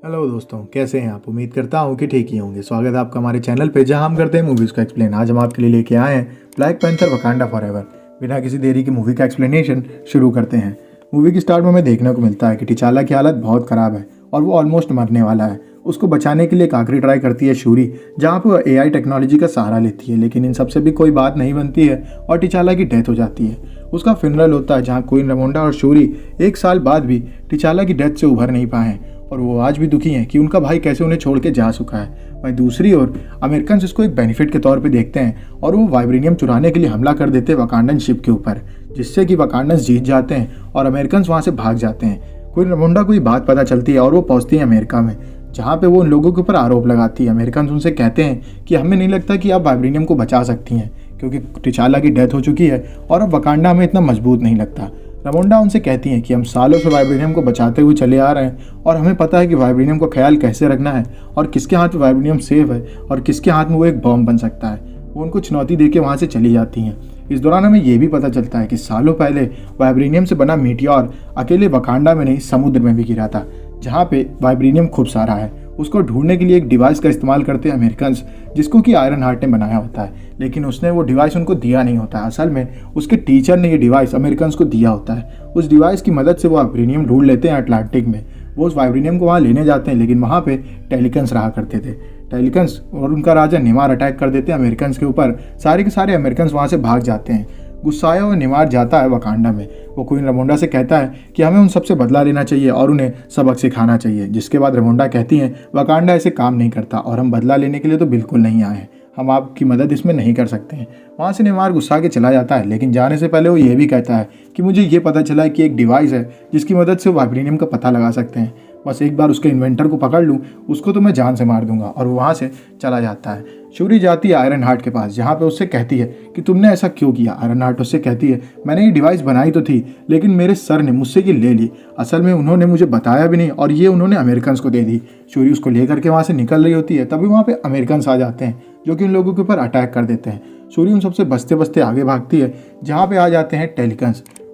Hello दोस्तों, कैसे हैं आप। उम्मीद करता हूँ कि ठीक ही होंगे। स्वागत है आपका हमारे चैनल पे, जहां हम करते हैं मूवीज़ का एक्सप्लेन। आज हम आपके लिए लेके आए हैं ब्लैक पैंथर वकांडा फॉरएवर। बिना किसी देरी की मूवी का एक्सप्लेनेशन शुरू करते हैं। मूवी की स्टार्ट में हमें देखने को मिलता है कि टिचाला की हालत बहुत ख़राब है और वो ऑलमोस्ट मरने वाला है। उसको बचाने के लिए एक आखिरी ट्राई करती है शूरी, जहाँ पर वो AI टेक्नोलॉजी का सहारा लेती है, लेकिन इन सबसे भी कोई बात नहीं बनती है और टिचाला की डेथ हो जाती है। उसका फिनरल होता है, जहाँ क्वीन रामोंडा और शूरी 1 साल बाद भी टिचाला की डेथ से उभर नहीं पाए और वो आज भी दुखी हैं कि उनका भाई कैसे उन्हें छोड़ के जा चुका है। वहीं दूसरी ओर अमेरिकन इसको एक बेनिफिट के तौर पे देखते हैं और वो वाइब्रेनियम चुराने के लिए हमला कर देते हैं वकांडन शिप के ऊपर, जिससे कि वकांडन जीत जाते हैं और अमेरिकन वहाँ से भाग जाते हैं। क्वीन रामोंडा को ये बात पता चलती है और वो पहुँचती है अमेरिका में, जहाँ पे वो उन लोगों के ऊपर आरोप लगाती है। अमेरिकन उनसे कहते हैं कि हमें नहीं लगता कि आप वाइब्रेनियम को बचा सकती हैं, क्योंकि टिचाला की डेथ हो चुकी है और अब वकांडा हमें इतना मजबूत नहीं लगता। रामोंडा उनसे कहती हैं कि हम सालों से वाइब्रेनियम को बचाते हुए चले आ रहे हैं और हमें पता है कि वाइब्रेनियम का ख्याल कैसे रखना है और किसके हाथ में वाइब्रेनियम सेफ है और किसके हाथ में वो एक बॉम्ब बन सकता है। वो उनको चुनौती देके वहाँ से चली जाती हैं। इस दौरान हमें ये भी पता चलता है कि सालों पहले वाइब्रेनियम से बना मीटियोर अकेले वकांडा में नहीं, समुद्र में भी गिरा था, जहाँ पे वाइब्रेनियम खूब सारा है। उसको ढूंढने के लिए एक डिवाइस का इस्तेमाल करते हैं अमेरिकन, जिसको कि आयरन हार्ट ने बनाया होता है, लेकिन उसने वो डिवाइस उनको दिया नहीं होता है। असल में उसके टीचर ने ये डिवाइस अमेरिकन को दिया होता है। उस डिवाइस की मदद से वो वाइब्रेनियम ढूंढ लेते हैं अटलांटिक में। वो उस वाइब्रेनियम को वहाँ लेने जाते हैं, लेकिन वहाँ पे टेलिकन्स रहा करते थे। टेलिकन्स और उनका राजा निमार अटैक कर देते हैं अमेरिकन के ऊपर। सारे के सारे अमेरिकन वहाँ से भाग जाते हैं। गुस्साया हुआ निमार जाता है वकांडा में। वो क्वीन रामोंडा से कहता है कि हमें उन सबसे बदला लेना चाहिए और उन्हें सबक सिखाना चाहिए, जिसके बाद रामोंडा कहती हैं वकांडा ऐसे काम नहीं करता और हम बदला लेने के लिए तो बिल्कुल नहीं आए हैं, हम आपकी मदद इसमें नहीं कर सकते हैं। वहाँ से निमार गुस्सा के चला जाता है, लेकिन जाने से पहले वो ये भी कहता है कि मुझे ये पता चला है कि एक डिवाइस है जिसकी मदद से वाइब्रेनियम का पता लगा सकते हैं। बस एक बार उसके इन्वेंटर को पकड़ लूँ, उसको तो मैं जान से मार दूंगा। और वो वहाँ से चला जाता है। शूरी जाती है आयरन हार्ट के पास, जहाँ पे उससे कहती है कि तुमने ऐसा क्यों किया। आयरन हार्ट उससे कहती है मैंने ये डिवाइस बनाई तो थी, लेकिन मेरे सर ने मुझसे ये ले ली। असल में उन्होंने मुझे बताया भी नहीं और ये उन्होंने अमेरिकन को दे दी। शूरी उसको लेकर के वहाँ से निकल रही होती है, तभी वहाँ पे अमेरिकन आ जाते हैं, जो कि उन लोगों के ऊपर अटैक कर देते हैं। शूरी उन सबसे बचते बचते आगे भागती है, जहाँ पे आ जाते हैं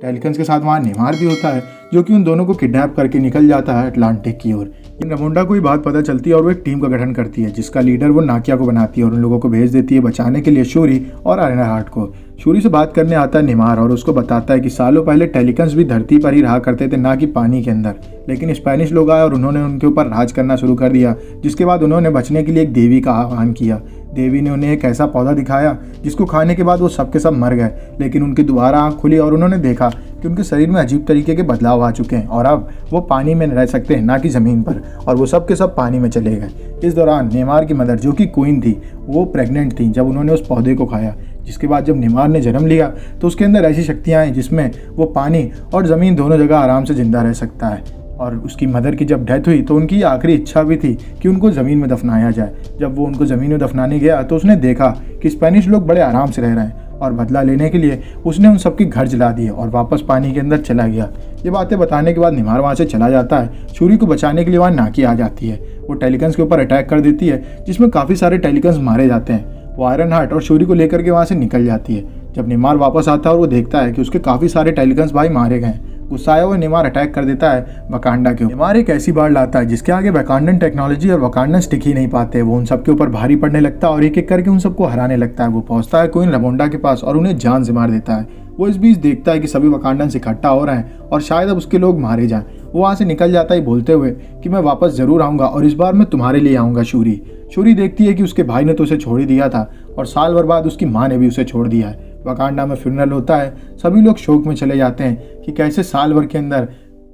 टेलिकन्स के साथ वहाँ निमार भी होता है, जो कि उन दोनों को किडनैप करके निकल जाता है अटलांटिक की ओर। इन रामोंडा को ये बात पता चलती है और वो एक टीम का गठन करती है, जिसका लीडर वो नाकिया को बनाती है और उन लोगों को भेज देती है बचाने के लिए शूरी और आयरन हार्ट को। शूरी से बात करने आता है निमार और उसको बताता है कि सालों पहले टेलिकन्स भी धरती पर ही रहा करते थे, ना कि पानी के अंदर। लेकिन स्पेनिश लोग आए और उन्होंने उनके ऊपर राज करना शुरू कर दिया, जिसके बाद उन्होंने बचने के लिए एक देवी का आह्वान किया। देवी ने उन्हें एक ऐसा पौधा दिखाया जिसको खाने के बाद वो सब के सब मर गए, लेकिन उनकी दोबारा आँख खुली और उन्होंने देखा कि उनके शरीर में अजीब तरीके के बदलाव आ चुके हैं और अब वो पानी में रह सकते हैं, ना कि ज़मीन पर, और वो सब के सब पानी में चले गए। इस दौरान नेमार की मदर, जो कि क्वीन थी, वो प्रेग्नेंट थी जब उन्होंने उस पौधे को खाया, जिसके बाद जब नेमार ने जन्म लिया तो उसके अंदर ऐसी शक्तियाँ आई जिसमें वो पानी और ज़मीन दोनों जगह आराम से ज़िंदा रह सकता है। और उसकी मदर की जब डेथ हुई तो उनकी आखिरी इच्छा भी थी कि उनको ज़मीन में दफनाया जाए। जब वो उनको ज़मीन में दफनाने गया तो उसने देखा कि स्पेनिश लोग बड़े आराम से रह रहे हैं, और बदला लेने के लिए उसने उन सबके घर जला दिए और वापस पानी के अंदर चला गया। ये बातें बताने के बाद निमार वहाँ से चला जाता है। शूरी को बचाने के लिए वहाँ नाकी आ जाती है। वो टेलिकन्स के ऊपर अटैक कर देती है, जिसमें काफ़ी सारे टेलिकन्स मारे जाते हैं। वो आयरन हार्ट और शूरी को लेकर के वहाँ से निकल जाती है। जब निमार वापस आता है और वो देखता है कि उसके काफ़ी सारे टेलिकन्स भाई मारे गए, गुस्साया हुआ निमार अटैक कर देता है वकांडा के ऊपर। निमार एक ऐसी बाढ़ लाता है जिसके आगे वकांडन टेक्नोलॉजी और वकांडन टिक ही नहीं पाते। वो उन सबके ऊपर भारी पड़ने लगता है और एक एक करके उन सबको हराने लगता है। वो पहुंचता है क्वीन रामोंडा के पास और उन्हें जान से मार देता है। वो इस बीच देखता है कि सभी वकांडन इकट्ठा हो रहे हैं और शायद अब उसके लोग मारे जाएं। वो वहाँ से निकल जाता है बोलते हुए कि मैं वापस ज़रूर आऊँगा और इस बार मैं तुम्हारे लिए आऊँगा। शूरी देखती है कि उसके भाई ने तो उसे छोड़ ही दिया था और साल भर बाद उसकी माँ ने भी उसे छोड़ दिया है। वकांडा में फ्यूनरल होता है। सभी लोग शोक में चले जाते हैं कि कैसे साल भर के अंदर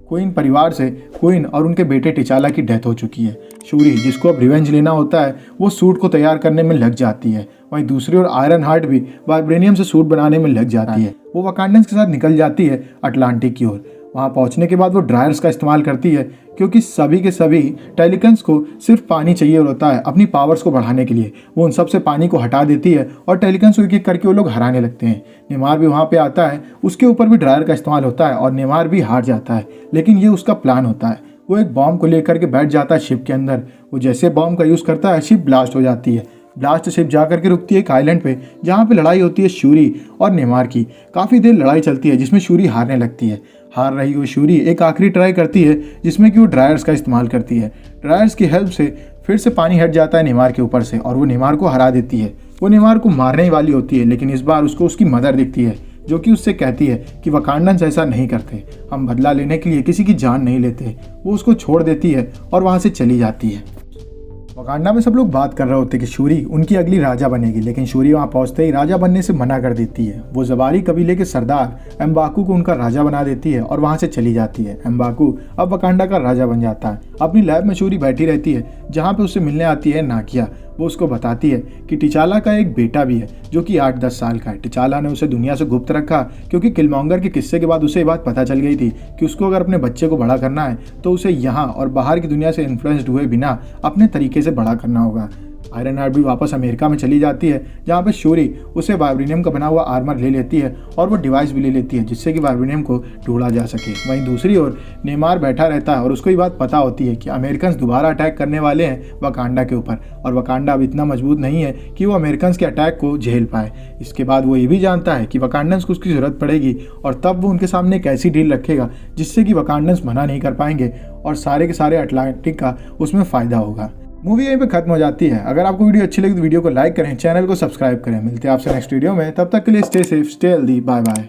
क्वीन परिवार से क्वीन और उनके बेटे टिचाला की डेथ हो चुकी है। शूरी, जिसको अब रिवेंज लेना होता है, वो सूट को तैयार करने में लग जाती है। वहीं दूसरी ओर आयरन हार्ट भी वाइब्रेनियम से सूट बनाने में लग जाती है। वो वकांडन्स के साथ निकल जाती है अटलांटिक की ओर। वहाँ पहुँचने के बाद वो ड्रायर्स का इस्तेमाल करती है, क्योंकि सभी के सभी टेलिकन्स को सिर्फ पानी चाहिए होता है अपनी पावर्स को बढ़ाने के लिए। वो उन सब से पानी को हटा देती है और टेलिकन्स को एक एक करके वो लोग हराने लगते हैं। नेमार भी वहाँ पे आता है, उसके ऊपर भी ड्रायर का इस्तेमाल होता है और नेमार भी हार जाता है, लेकिन ये उसका प्लान होता है। वो एक बॉम्ब को लेकर के बैठ जाता है शिप के अंदर। वो जैसे बॉम्ब का यूज़ करता है, शिप ब्लास्ट हो जाती है। ब्लास्ट शिप जाकर के रुकती है एक आइलैंड पे, जहाँ पे लड़ाई होती है शूरी और नेमार की। काफ़ी देर लड़ाई चलती है, जिसमें शूरी हारने लगती है। हार रही हुई शूरी एक आखिरी ट्राई करती है जिसमें कि वो ड्रायर्स का इस्तेमाल करती है। ड्रायर्स की हेल्प से फिर से पानी हट जाता है नेमार के ऊपर से और वो नेमार को हरा देती है। वो नेमार को मारने ही वाली होती है, लेकिन इस बार उसको उसकी मदर दिखती है जो कि उससे कहती है कि वकांडन्स ऐसा नहीं करते, हम बदला लेने के लिए किसी की जान नहीं लेते। वो उसको छोड़ देती है और वहाँ से चली जाती है। वकांडा में सब लोग बात कर रहे होते कि शूरी उनकी अगली राजा बनेगी, लेकिन शूरी वहाँ पहुँचते ही राजा बनने से मना कर देती है। वो जबारी कबीले के सरदार एम्बाकू को उनका राजा बना देती है और वहाँ से चली जाती है। एम्बाकू अब वकांडा का राजा बन जाता है। अपनी लैब में शूरी बैठी रहती है जहाँ पे उससे मिलने आती है नाकिया। वो उसको बताती है कि टिचाला का एक बेटा भी है जो कि 8-10 साल का है। टिचाला ने उसे दुनिया से गुप्त रखा क्योंकि किलमॉन्गर के किस्से के बाद उसे ये बात पता चल गई थी कि उसको अगर अपने बच्चे को बड़ा करना है तो उसे यहाँ और बाहर की दुनिया से इन्फ्लुएंस्ड हुए बिना अपने तरीके से बड़ा करना होगा। आयरन हार्ट भी वापस अमेरिका में चली जाती है जहाँ पे शूरी उसे वाइब्रेनियम का बना हुआ आर्मर ले लेती है और वो डिवाइस भी ले लेती है जिससे कि वाइब्रेनियम को ढूंढा जा सके। वहीं दूसरी ओर नेमार बैठा रहता है और उसको ये बात पता होती है कि अमेरिकन दोबारा अटैक करने वाले हैं वकांडा के ऊपर और वकांडा अब इतना मजबूत नहीं है कि वो अमेरिकन के अटैक को झेल पाए। इसके बाद वो ये भी जानता है कि वकांडन्स को उसकी ज़रूरत पड़ेगी और तब वो उनके सामने एक ऐसी डील रखेगा जिससे कि वकांडन्स मना नहीं कर पाएंगे और सारे के सारे अटलांटिक का उसमें फ़ायदा होगा। मूवी यहीं पे खत्म हो जाती है। अगर आपको वीडियो अच्छी लगी तो वीडियो को लाइक करें, चैनल को सब्सक्राइब करें। मिलते हैं आपसे नेक्स्ट वीडियो में, तब तक के लिए stay safe, stay healthy, bye bye.